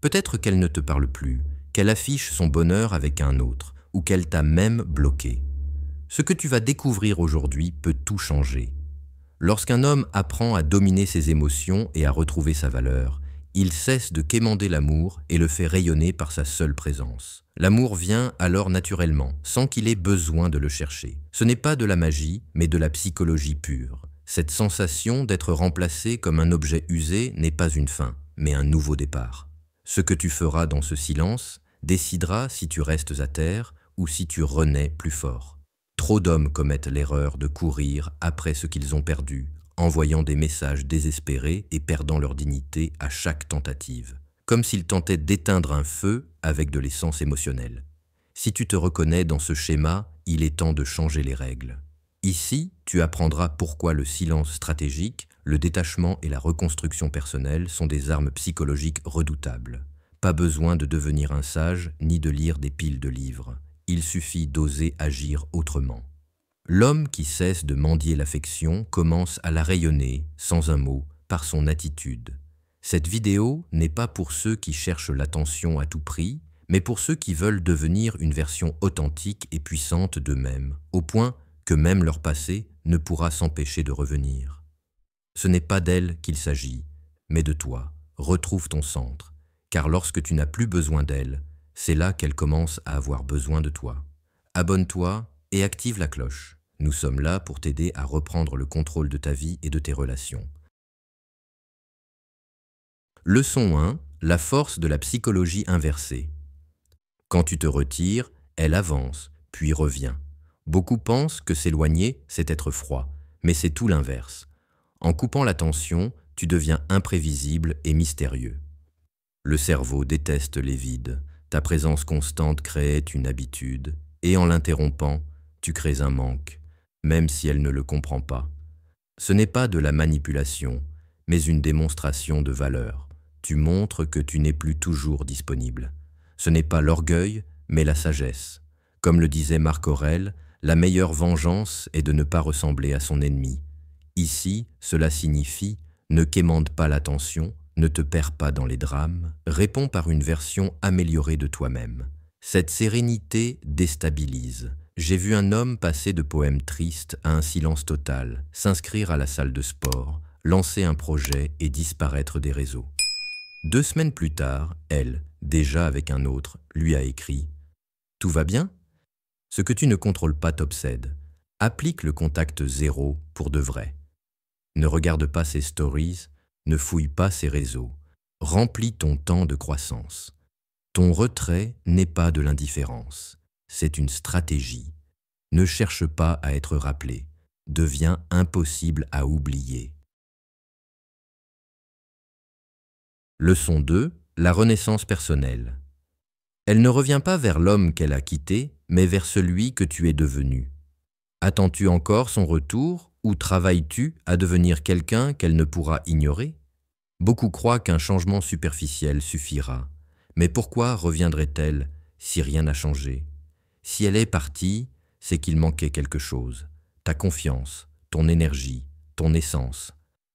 Peut-être qu'elle ne te parle plus, qu'elle affiche son bonheur avec un autre, ou qu'elle t'a même bloqué. Ce que tu vas découvrir aujourd'hui peut tout changer. Lorsqu'un homme apprend à dominer ses émotions et à retrouver sa valeur, il cesse de quémander l'amour et le fait rayonner par sa seule présence. L'amour vient alors naturellement, sans qu'il ait besoin de le chercher. Ce n'est pas de la magie, mais de la psychologie pure. Cette sensation d'être remplacé comme un objet usé n'est pas une fin, mais un nouveau départ. Ce que tu feras dans ce silence décidera si tu restes à terre ou si tu renais plus fort. Trop d'hommes commettent l'erreur de courir après ce qu'ils ont perdu, envoyant des messages désespérés et perdant leur dignité à chaque tentative, comme s'ils tentaient d'éteindre un feu avec de l'essence émotionnelle. Si tu te reconnais dans ce schéma, il est temps de changer les règles. Ici, tu apprendras pourquoi le silence stratégique, le détachement et la reconstruction personnelle sont des armes psychologiques redoutables. Pas besoin de devenir un sage ni de lire des piles de livres. Il suffit d'oser agir autrement. L'homme qui cesse de mendier l'affection commence à la rayonner, sans un mot, par son attitude. Cette vidéo n'est pas pour ceux qui cherchent l'attention à tout prix, mais pour ceux qui veulent devenir une version authentique et puissante d'eux-mêmes, au point que même leur passé ne pourra s'empêcher de revenir. Ce n'est pas d'elle qu'il s'agit, mais de toi. Retrouve ton centre, car lorsque tu n'as plus besoin d'elle, c'est là qu'elle commence à avoir besoin de toi. Abonne-toi et active la cloche. Nous sommes là pour t'aider à reprendre le contrôle de ta vie et de tes relations. Leçon 1. La force de la psychologie inversée. Quand tu te retires, elle avance, puis revient. Beaucoup pensent que s'éloigner, c'est être froid, mais c'est tout l'inverse. En coupant l'attention, tu deviens imprévisible et mystérieux. Le cerveau déteste les vides. Ta présence constante créait une habitude, et en l'interrompant, tu crées un manque, même si elle ne le comprend pas. Ce n'est pas de la manipulation, mais une démonstration de valeur. Tu montres que tu n'es plus toujours disponible. Ce n'est pas l'orgueil, mais la sagesse. Comme le disait Marc Aurèle, la meilleure vengeance est de ne pas ressembler à son ennemi. Ici, cela signifie « ne quémande pas l'attention », ne te perds pas dans les drames, réponds par une version améliorée de toi-même. Cette sérénité déstabilise. J'ai vu un homme passer de poèmes tristes à un silence total, s'inscrire à la salle de sport, lancer un projet et disparaître des réseaux. 2 semaines plus tard, elle, déjà avec un autre, lui a écrit « Tout va bien ? Ce que tu ne contrôles pas t'obsède. Applique le contact zéro pour de vrai. Ne regarde pas ses stories, ne fouille pas ses réseaux. Remplis ton temps de croissance. Ton retrait n'est pas de l'indifférence. C'est une stratégie. Ne cherche pas à être rappelé. Deviens impossible à oublier. Leçon 2. La renaissance personnelle. Elle ne revient pas vers l'homme qu'elle a quitté, mais vers celui que tu es devenu. Attends-tu encore son retour ou travailles-tu à devenir quelqu'un qu'elle ne pourra ignorer? Beaucoup croient qu'un changement superficiel suffira. Mais pourquoi reviendrait-elle si rien n'a changé? Si elle est partie, c'est qu'il manquait quelque chose. Ta confiance, ton énergie, ton essence.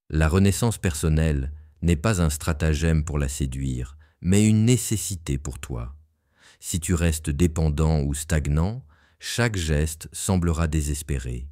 La renaissance personnelle n'est pas un stratagème pour la séduire, mais une nécessité pour toi. Si tu restes dépendant ou stagnant, chaque geste semblera désespéré.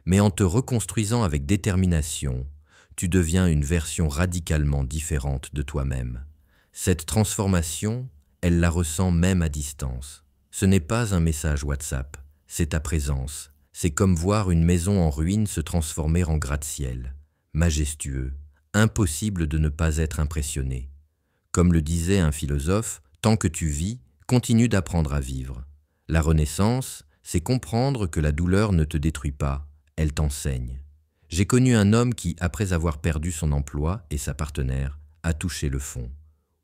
Mais en te reconstruisant avec détermination, tu deviens une version radicalement différente de toi-même. Cette transformation, elle la ressent même à distance. Ce n'est pas un message WhatsApp, c'est ta présence. C'est comme voir une maison en ruine se transformer en gratte-ciel. Majestueux, impossible de ne pas être impressionné. Comme le disait un philosophe, tant que tu vis, continue d'apprendre à vivre. La renaissance, c'est comprendre que la douleur ne te détruit pas, elle t'enseigne. J'ai connu un homme qui, après avoir perdu son emploi et sa partenaire, a touché le fond.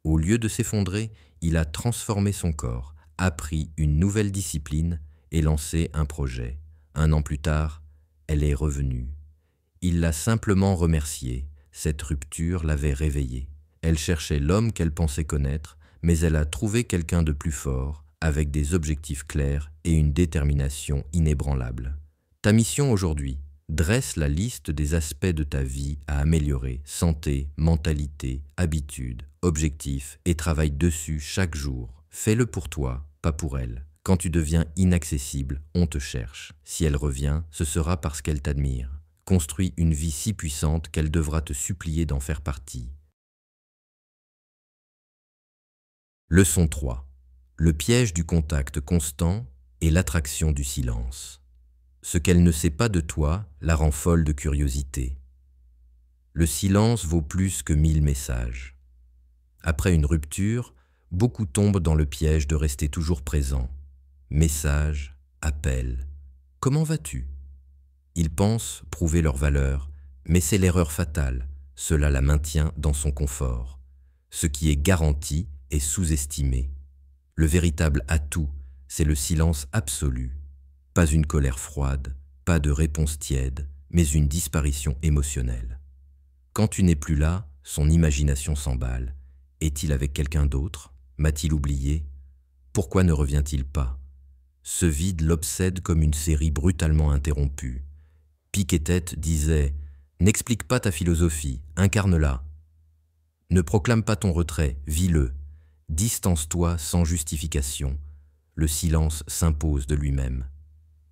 Au lieu de s'effondrer, il a transformé son corps, appris une nouvelle discipline et lancé un projet. 1 an plus tard, elle est revenue. Il l'a simplement remerciée. Cette rupture l'avait réveillée. Elle cherchait l'homme qu'elle pensait connaître, mais elle a trouvé quelqu'un de plus fort, avec des objectifs clairs et une détermination inébranlable. Ta mission aujourd'hui, dresse la liste des aspects de ta vie à améliorer, santé, mentalité, habitudes, objectif et travaille dessus chaque jour. Fais-le pour toi, pas pour elle. Quand tu deviens inaccessible, on te cherche. Si elle revient, ce sera parce qu'elle t'admire. Construis une vie si puissante qu'elle devra te supplier d'en faire partie. Leçon 3. Le piège du contact constant et l'attraction du silence. Ce qu'elle ne sait pas de toi la rend folle de curiosité. Le silence vaut plus que 1000 messages. Après une rupture, beaucoup tombent dans le piège de rester toujours présent. Messages, appels. Comment vas-tu? Ils pensent prouver leur valeur, mais c'est l'erreur fatale. Cela la maintient dans son confort. Ce qui est garanti est sous-estimé. Le véritable atout, c'est le silence absolu. Pas une colère froide, pas de réponse tiède, mais une disparition émotionnelle. Quand tu n'es plus là, son imagination s'emballe. Est-il avec quelqu'un d'autre? M'a-t-il oublié? Pourquoi ne revient-il pas? Ce vide l'obsède comme une série brutalement interrompue. Piquetet disait « N'explique pas ta philosophie, incarne-la. Ne proclame pas ton retrait, vis-le. Distance-toi sans justification. Le silence s'impose de lui-même. »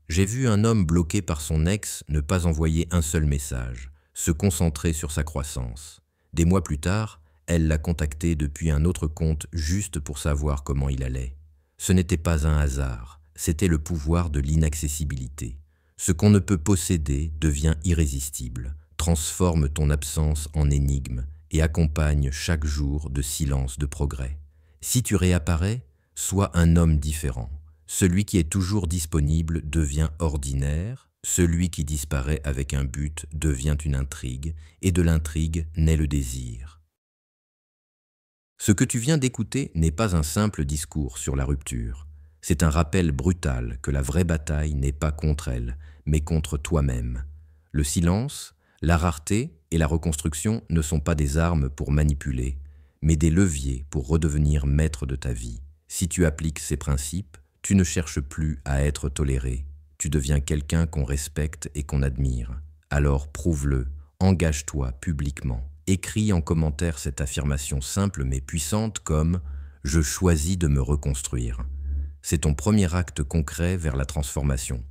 J'ai vu un homme bloqué par son ex ne pas envoyer un seul message, se concentrer sur sa croissance. Des mois plus tard, elle l'a contacté depuis un autre compte juste pour savoir comment il allait. Ce n'était pas un hasard, c'était le pouvoir de l'inaccessibilité. Ce qu'on ne peut posséder devient irrésistible, transforme ton absence en énigme et accompagne chaque jour de silence de progrès. Si tu réapparais, sois un homme différent. Celui qui est toujours disponible devient ordinaire, celui qui disparaît avec un but devient une intrigue, et de l'intrigue naît le désir. Ce que tu viens d'écouter n'est pas un simple discours sur la rupture. C'est un rappel brutal que la vraie bataille n'est pas contre elle, mais contre toi-même. Le silence, la rareté et la reconstruction ne sont pas des armes pour manipuler, mais des leviers pour redevenir maître de ta vie. Si tu appliques ces principes, tu ne cherches plus à être toléré. Tu deviens quelqu'un qu'on respecte et qu'on admire. Alors prouve-le, engage-toi publiquement. Écris en commentaire cette affirmation simple mais puissante comme « Je choisis de me reconstruire ». C'est ton premier acte concret vers la transformation.